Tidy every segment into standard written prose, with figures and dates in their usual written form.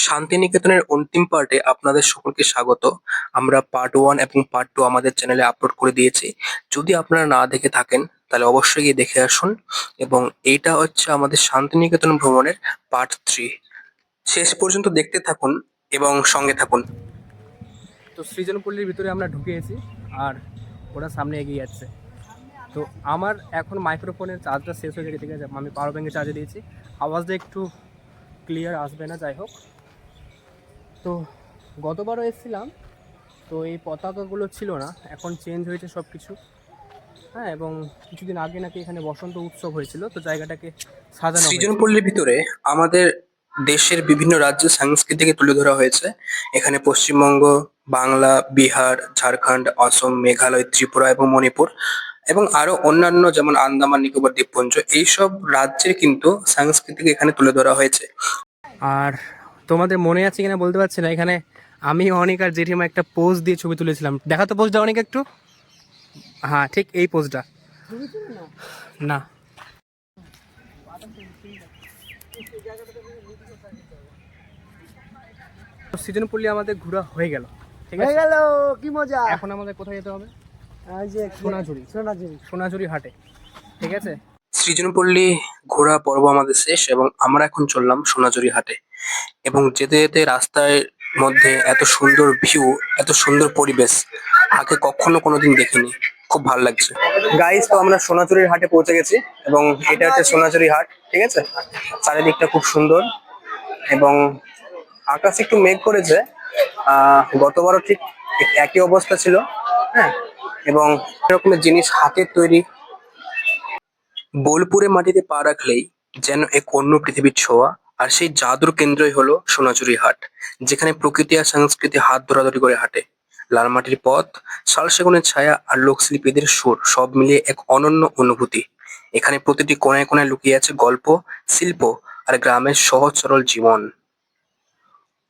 শান্তিনিকেতনের অন্তিম পার্টে আপনাদের সকলকে স্বাগত। আমরা পার্ট 1 এবং পার্ট 2 আমাদের চ্যানেলে আপলোড করে দিয়েছি। যদি আপনারা না দেখে থাকেন তাহলে অবশ্যই গিয়ে দেখে আসুন। এবং এইটা হচ্ছে আমাদের শান্তিনিকেতন ভ্রমণের পার্ট 3। শেষ পর্যন্ত দেখতে থাকুন এবং সঙ্গে থাকুন। তো সৃজনপল্লীর ভিতরে আমরা ঢুকে গেছি আর ওরা সামনে এগিয়ে যাচ্ছে। তো আমার এখন মাইক্রোফোনের চার্জটা শেষ হয়ে গেছে, ঠিক আছে, আমি পাওয়ার ব্যাঙ্কে চার্জে দিয়েছি, আওয়াজটা একটু ক্লিয়ার আসবে না, যাই হোক। তো গতবারও এসেছিলাম, তো এই পতাকাগুলো ছিল না, এখন চেঞ্জ হয়েছে সব কিছু। হ্যাঁ, এবং কিছুদিন আগে নাকি এখানে বসন্ত উৎসব হয়েছিল, তো জায়গাটাকে সাজানো হয়েছে। সৃজনপল্লীর ভিতরে আমাদের দেশের বিভিন্ন রাজ্যের সংস্কৃতিকে তুলে ধরা হয়েছে। এখানে পশ্চিমবঙ্গ, বাংলা, বিহার, ঝাড়খণ্ড, অসম, মেঘালয়, ত্রিপুরা এবং মণিপুর এবং আরো অন্যান্য যেমন আন্দামান নিকোবর দ্বীপপুঞ্জ, এইসব রাজ্যের কিন্তু সংস্কৃতিকে এখানে তুলে ধরা হয়েছে। আর তোমাদের মনে আছে কিনা বলতে পারছি না, এখানে আমি, অনিক আর জেঠিমা একটা পোজ দিয়ে ছবি তুলেছিলাম। দেখা তো পোজটা অনেক একটু, হ্যাঁ ঠিক এই পোজটা না। সৃজনপল্লী আমাদের ঘোরা হয়ে গেল, ঠিক আছে, গেল কি মজা। এখন আমাদের কোথায় যেতে হবে? এই যে সোনাঝুরি সোনাঝুরি সোনাঝুরি হাটে, ঠিক আছে। সৃজনপল্লী ঘোরা পর্ব আমাদের শেষ এবং আমরা এখন চললাম সোনাঝুরি হাটে। এবং যেতে যেতে রাস্তার মধ্যে এত সুন্দর ভিউ, এত সুন্দর পরিবেশ আগে কখনো কোনোদিন দেখিনি, খুব ভালো লাগছে। গাইস, তো আমরা সোনাঝুরির হাটে পৌঁছে গেছি এবং এটা হচ্ছে সোনাঝুরি হাট, ঠিক আছে। চারিদিকটা খুব সুন্দর এবং আকাশ একটু মেঘ করেছে। গতবারও ঠিক একই অবস্থা ছিল, হ্যাঁ। এবং এরকমের জিনিস হাতের তৈরি, বোলপুরে মাটিতে পা রাখলেই যেন এক অন্য পৃথিবীর ছোঁয়া। আর সেই জাদুর কেন্দ্রই হলো সোনাঝুরি হাট, যেখানে প্রকৃতি আর সংস্কৃতি হাত ধরাধরি করে হাঁটে। লাল মাটির পথ, শাল সেগুনের ছায়া আর লোকশিল্পীদের সুর সব মিলিয়ে এক অনন্য অনুভূতি। এখানে প্রতিটি কোণায় কোণায় লুকিয়ে আছে গল্প, শিল্প আর গ্রামের সহজ সরল জীবন।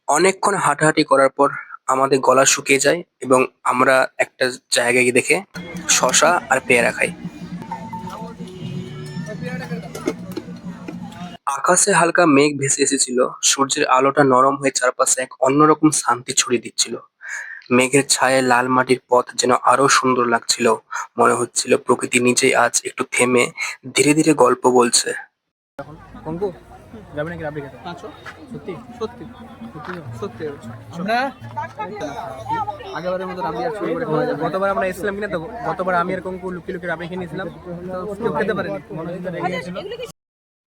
অনেকক্ষণ হাঁটাহাঁটি করার পর আমাদের গলা শুকিয়ে যায় এবং আমরা একটা জায়গায় গিয়ে দেখে শশা আর পেয়ারা খাই। আকাশে হালকা মেঘ ভেসে এসেছিল, সূর্যের আলোটা নরম হয়ে চারপাশে এক অন্যরকম শান্তি ছড়িয়ে দিচ্ছিল। মেঘের ছায়ায় লাল মাটির পথ যেন আরো সুন্দর লাগছিল। মনে হচ্ছিল প্রকৃতি নিজেই আজ একটু থেমে ধীরে ধীরে গল্প বলছে। কঙ্কু, যাবে নাকি রাবড়ি খেতে? সত্যি সত্যি সত্যি আমরা আগেবারের মতো রাবড়ি আর চুরি করে খাওয়া যাবে। গতবার আমরা এসেছিলাম কিনা, তো গতবার আমি আর কঙ্কু লুকিয়ে লুকিয়ে রাবড়ি খেয়ে নিয়েছিলাম, তো কেউ খেতে পারেনি, মনোজিৎ রেগে গেছিল।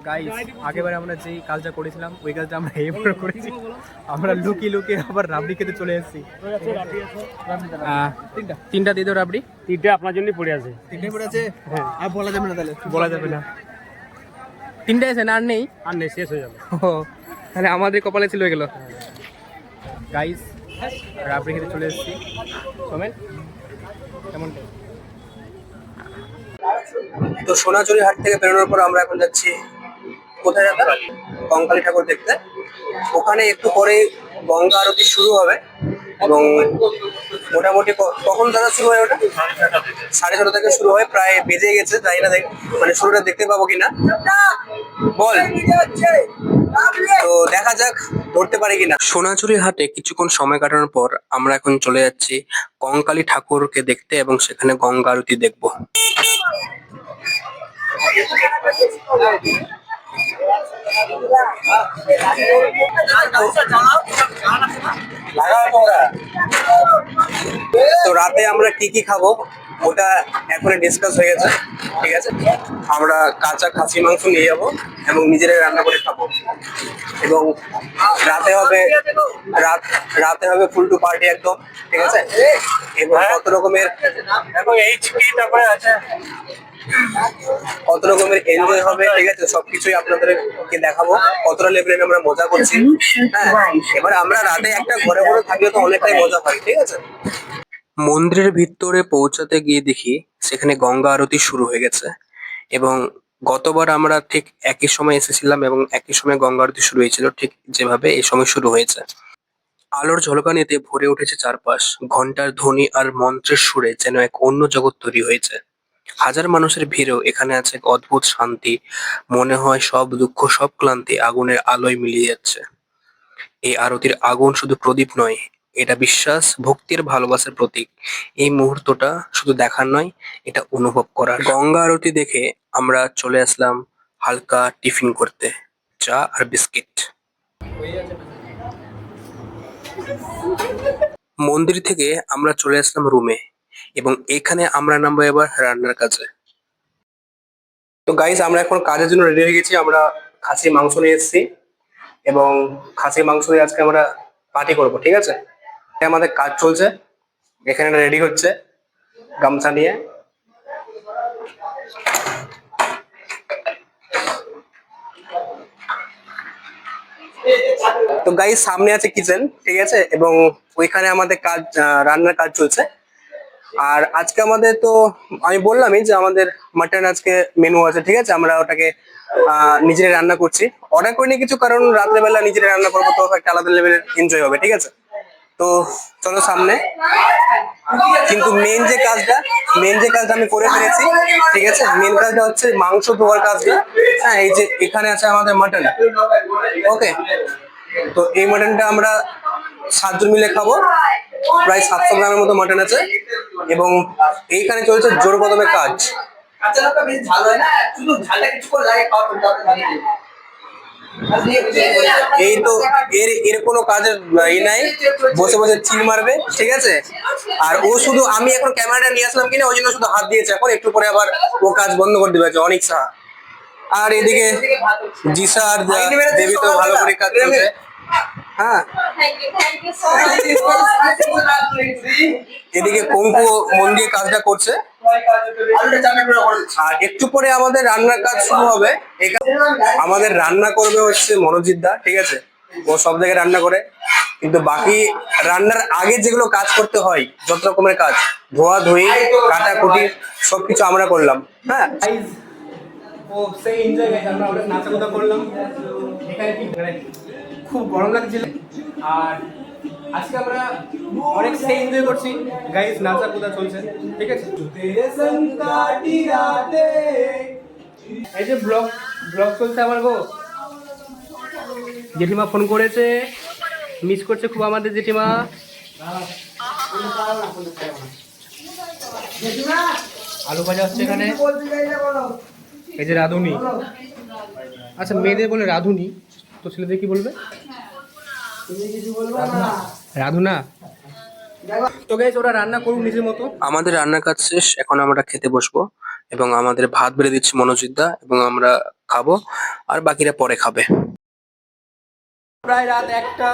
গাইস, আগেবারে আমরা যেই কাজটা করেছিলাম ওই কাজটা আমরা এবারে করেছি, আমরা লুকিয়ে লুকিয়ে আবার রাবড়ি খেতে চলে এসেছি। তিনটা দিয়ে দাও রাবড়ি। তিনটে আপনার জন্যই পড়ে আছে। তিনটে পড়ে আছে, হ্যাঁ, আর বলা যাবে না, তাহলে বলা যাবে না। তিনটে আছে না, আর নেই? আর নেই, শেষ হয়ে যাবে। ও, তাহলে আমাদের কপালে ছিল গেল। গাইস, রাবড়ি খেতে চলে এসেছি। সোমেন, কেমন? তো সোনাঝুরি হাট থেকে বেরোনোর পর আমরা এখন যাচ্ছি কোথায় যাবে? কঙ্কালী ঠাকুর দেখতে। ওখানে একটু পরে গঙ্গা আরতি শুরু হবে এবং মোটামুটি কখন দাদা শুরু হয় ওটা? 6:30 থেকে শুরু হয়, প্রায় বেজে গেছে, জানি না মানে শুরুটা দেখতে পাবো কিনা, বল। তো দেখা যাক ধরতে পারি কিনা। সোনাঝুরি হাটে কিছুক্ষণ সময় কাটানোর পর আমরা এখন চলে যাচ্ছি কঙ্কালী ঠাকুরকে দেখতে এবং সেখানে গঙ্গা আরতি দেখবো। তো রাতে আমরা কি কি খাবো ওটা এখন ডিসকাস হয়ে গেছে, ঠিক আছে। আমরা কাঁচা খাসি মাংস নিয়ে যাবো এবং নিজেরাই রান্না করে খাবো এবং রাতে হবে ফুল টু পার্টি একদম, ঠিক আছে। এবং কত রকমের এনজয় হবে, ঠিক আছে, সবকিছুই আপনাদেরকে দেখাবো কতটা লেভেলে আমরা মজা করছি। হ্যাঁ, এবার আমরা রাতে একটা ঘরে ঘরে থাকলে তো অনেকটাই মজা হয়, ঠিক আছে। মন্দিরের ভিতরে পৌঁছাতে গিয়ে দেখি সেখানে গঙ্গা আরতি শুরু হয়ে গেছে এবং গতবার আমরা ঠিক একই সময় এসেছিলাম এবং একই সময় গঙ্গা আরতি শুরু হয়েছিল, ঠিক যেভাবে এই সময় শুরু হয়েছে। আলোর ঝলকানিতে ভরে উঠেছে চারপাশ, ঘন্টার ধ্বনি আর মন্ত্রের সুরে যেন এক অন্য জগৎ তৈরি হয়েছে। হাজার মানুষের ভিড়েও এখানে আছে এক অদ্ভুত শান্তি, মনে হয় সব দুঃখ সব ক্লান্তি আগুনের আলোয় মিলিয়ে যাচ্ছে। এই আরতির আগুন শুধু প্রদীপ নয়, এটা বিশ্বাস, ভক্তির ভালোবাসার প্রতীক। এই মুহূর্তটা শুধু দেখার নয়, এটা অনুভব করার। গঙ্গা আরতি দেখে আমরা চলে আসলাম হালকা টিফিন করতে, চা আর বিস্কিট। মন্দির থেকে আমরা চলে আসলাম রুমে এবং এখানে আমরা নামবো এবার রান্নার কাজে। তো গাইস, আমরা এখন কাজের জন্য রেডি হয়ে গেছি। আমরা খাসির মাংস নিয়ে এসেছি এবং খাসির মাংস দিয়ে আজকে আমরা পার্টি করব, ঠিক আছে? আমাদের কাজ চলছে, এখানে রেডি হচ্ছে গামছা নিয়ে। তো গাইস, সামনে আছে কিচেন, ঠিক আছে, এবং ওইখানে আমাদের কাজ, রান্নার কাজ চলছে। আর আজকে আমাদের তো আমি বললামই যে আমাদের মাটন আজকে মেনু আছে, ঠিক আছে? আমরা ওটাকে নিজেরাই রান্না করছি, অর্ডার করিনি কিছু, কারণ রাত্রেবেলা নিজেরাই রান্না করবো তো একটা আলাদা লেভেলের এনজয় হবে, ঠিক আছে? তো চলো সামনে। কিন্তু মেন যে কাজটা আমি করে ফেলেছি, ঠিক আছে? মেন কাজটা হচ্ছে মাংস ধোয়ার কাজটা। হ্যাঁ, এই যে এখানে আছে আমাদের মাটন, ওকে? তো এই মাটনটা আমরা 7 জন মিলে খাবো। প্রায় 700 গ্রামের মতো মাটন আছে এবং এইখানে চলছে জোর কদমে কাজ। এই তো এর কোনো কাজের নাই, বসে বসে চিল মারবে, ঠিক আছে? আর ও শুধু, আমি এখন ক্যামেরাটা নিয়ে আসলাম কিনা ওই জন্য শুধু হাত দিয়েছে, এখন একটু পরে আবার ও কাজ বন্ধ করে দিবে, অনেক সাহা। আর এদিকে জিসা আর দেবী তো ভালো করে কাজ করছে। হ্যাঁ, এদিকে কঙ্কু মন দিয়ে কাজটা করছে। আর একটু পরে আমাদের রান্নার কাজ শুরু হবে। আমাদের রান্না করবে হচ্ছে মনোজিৎ দা, ঠিক আছে? ও সব জায়গায় রান্না করে, কিন্তু বাকি রান্নার আগে যেগুলো কাজ করতে হয়, যত রকমের কাজ, ধোয়া ধুই, কাটাকুটি, সবকিছু আমরা করলাম। হ্যাঁ, ও সেই এনজয় গাইস, আমরা অনেক নাচাকুদা করলাম এখানে, খুব গরম লাগছিল। আর আজকে আমরা অনেক সেই এনজয় করছি গাইস, নাচাকুদা চলছে, ঠিক আছে? এই যে ব্লগ ব্লগ চলছে আমার গো। জেঠিমা ফোন করেছে, মিস করছে খুব আমাদের জেঠিমা। আলু ভাজা হচ্ছে এখানে। এই যে রাঁধুনি, আচ্ছা মেয়েদের বলে রাঁধুনি, তো ছেলেদের কি বলবে? রাঁধুনা। তো গাইস, ওরা রান্না করুক নিজের মতো। আমাদের রান্নার কাজ শেষ, এখন আমরা খেতে বসবো এবং আমাদের ভাত বেড়ে দিচ্ছে মনোজিৎ দা এবং আমরা খাবো, আর বাকিরা পরে খাবে। প্রায় রাত 1টা,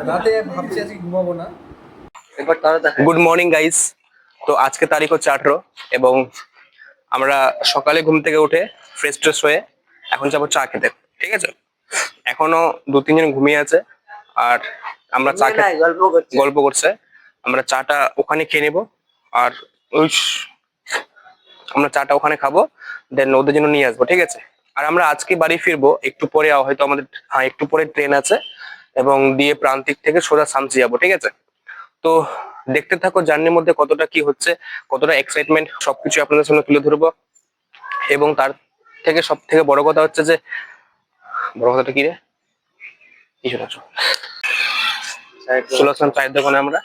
রাতে ভাবছি আজকে ঘুমাবো না। এবার তারা গুড মর্নিং গাইস। তো আজকে তারিখ হচ্ছে 18 এবং আমরা সকালে ঘুম থেকে উঠে ফ্রেশ ট্রেশ হয়ে এখন যাবো চা খেতে, ঠিক আছে? এখনো 2-3 জন ঘুমিয়ে আছে আর আমরা চা খেতে গল্প করছে। আমরা চাটা ওখানে খেয়ে নেবো আর ওই আমরা চাটা ওখানে খাবো, দেন ওদের জন্য নিয়ে আসবো, ঠিক আছে? আর আমরা আজকে বাড়ি ফিরবো একটু পরে, হয়তো আমাদের একটু পরে ট্রেন আছে এবং দিয়ে প্রান্তিক থেকে সোজা সামসি যাবো, ঠিক আছে? তো দেখতে থাকো জার্নির মধ্যে কতটা কি হচ্ছে, কতটা এক্সাইটমেন্ট, সবকিছু আপনাদের সামনে তুলে ধরবো। এবং তার থেকে সব থেকে বড় কথা হচ্ছে যে, বড় কথাটা কি রে, কিছু না, চলে আসলাম চায়ের দোকানে আমরা।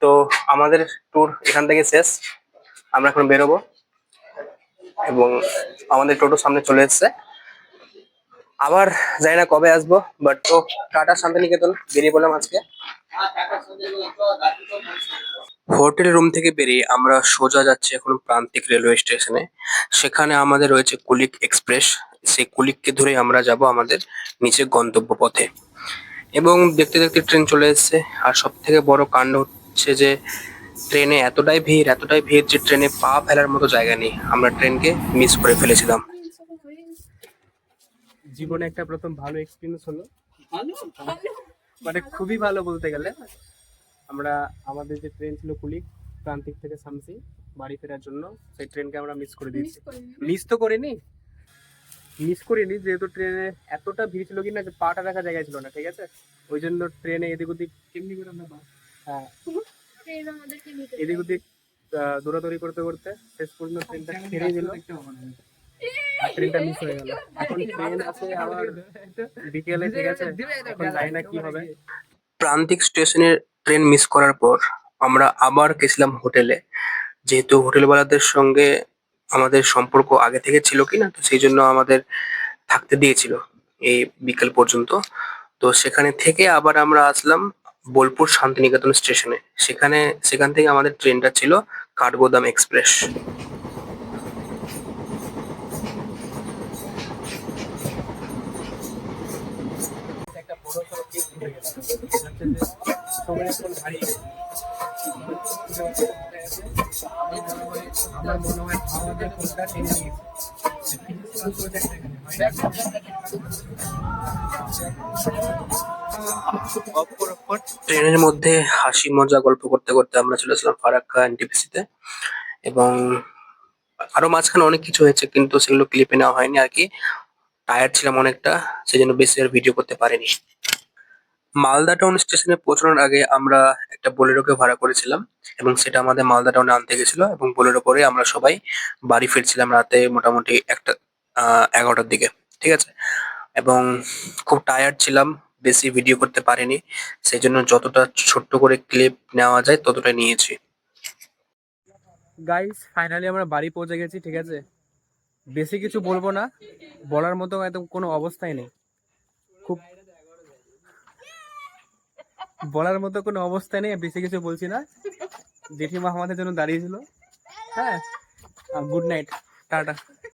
তো আমাদের ট্যুর এখান থেকে শেষ, আমরা এখন বেরোবো এবং আমাদের টোটো সামনে চলে এসছে। আবার জানি না কবে আসবো, বাট তো টাটা শান্তিনিকেতন বেরিয়ে পড়লাম আজকে। হোটেল রুম থেকে বেরিয়ে আমরা সোজা যাচ্ছি এখন প্রান্তিক রেলওয়ে স্টেশনে। সেখানে আমাদের রয়েছে কুলিক এক্সপ্রেস, সেই কুলিককে ধরেই আমরা যাব আমাদের নিচের গন্তব্য পথে। এবং দেখতে দেখতে ট্রেন চলে এসেছে। আর সব থেকে বড় কাণ্ড হচ্ছে যে ট্রেনে এতটাই ভিড় যে ট্রেনে পা ফেলার মতো জায়গা নেই। আমরা ট্রেনকে মিস করে ফেলেছিলাম। জীবনে একটা প্রথম ভালো এক্সপিরিয়েন্স হলো, মানে খুবই ভালো বলতে গেলে। আমরা আমাদের যে ট্রেন ছিল কুলিক প্রান্তিক থেকে শামসি বাড়ি ফেরার জন্য, সেই ট্রেনকে আমরা মিস করে দিয়েছি। মিস করিনি যেহেতু ট্রেনে এতটা ভিড় ছিল কিনা যে পাটা রাখা জায়গায় ছিল না, ঠিক আছে? ওই জন্য ট্রেনে এদিক ওদিক কেমনি করে আমরা, হ্যাঁ, এদিক ওদিক দৌড়াদৌড়ি করতে করতে শেষ পর্যন্ত ট্রেনটা ছেড়ে দিল। আর ট্রেনটা মিস হয়ে গেল। এখন ট্রেন আছে আবার বিকেলে, ঠিক আছে, এখন জানি না কি হবে। প্রান্তিক স্টেশনে ট্রেন মিস করার পর আমরা আবার গেছিলাম হোটেলে। যেহেতু হোটেলওয়ালাদের সঙ্গে আমাদের সম্পর্ক আগে থেকে ছিল কিনা, তো সেই জন্য আমাদের থাকতে দিয়েছিল এই বিকেল পর্যন্ত। তো সেখানে থেকে আবার আমরা আসলাম বোলপুর শান্তিনিকেতন স্টেশনে। সেখান থেকে আমাদের ট্রেনটা ছিল কাঠগোদাম এক্সপ্রেস। একটা বড় সড়ো কেস হয়ে গেছে, সবাই এখন হারিয়ে গেছে। আমার মনে হয় আমাদের ফোনটা টেনে ট্রেনের মধ্যে হাসি মজা গল্প করতে করতে আমরা চলেছিলাম ফারাক্কা এনটিপিসিতে, এবং আরো মাঝখানে অনেক কিছু হয়েছে কিন্তু সেগুলো ক্লিপে নেওয়া হয়নি আর কি। টায়ার্ড ছিলাম অনেকটা, সেই জন্য বেশি আর ভিডিও করতে পারিনি। মালদা টাউন স্টেশনে পৌঁছানোর আগে আমরা একটা বোলেরোকে ভাড়া করেছিলাম, এবং সেটা আমাদের মালদা টাউনে আনতে গেছিল, এবং বোলেরো করে আমরা সবাই বাড়ি ফিরছিলাম রাতে মোটামুটি একটা 11টার দিকে, ঠিক আছে। এবং খুব টায়ার্ড ছিলাম, বেশি ভিডিও করতে পারিনি, সেই জন্য যতটা ছোট্ট করে ক্লিপ নেওয়া যায় ততটা নিয়েছি। গাইস, ফাইনালি আমরা বাড়ি পৌঁছে গেছি, ঠিক আছে। বেশি কিছু বলবো না, বলার মতো একদম কোনো অবস্থাই নেই, খুব বলার মতো কোনো অবস্থা নেই, বেশি কিছু বলছি না। জেঠিমা আমাদের জন্য দাঁড়িয়েছিল। হ্যাঁ, গুড নাইট, টাটা।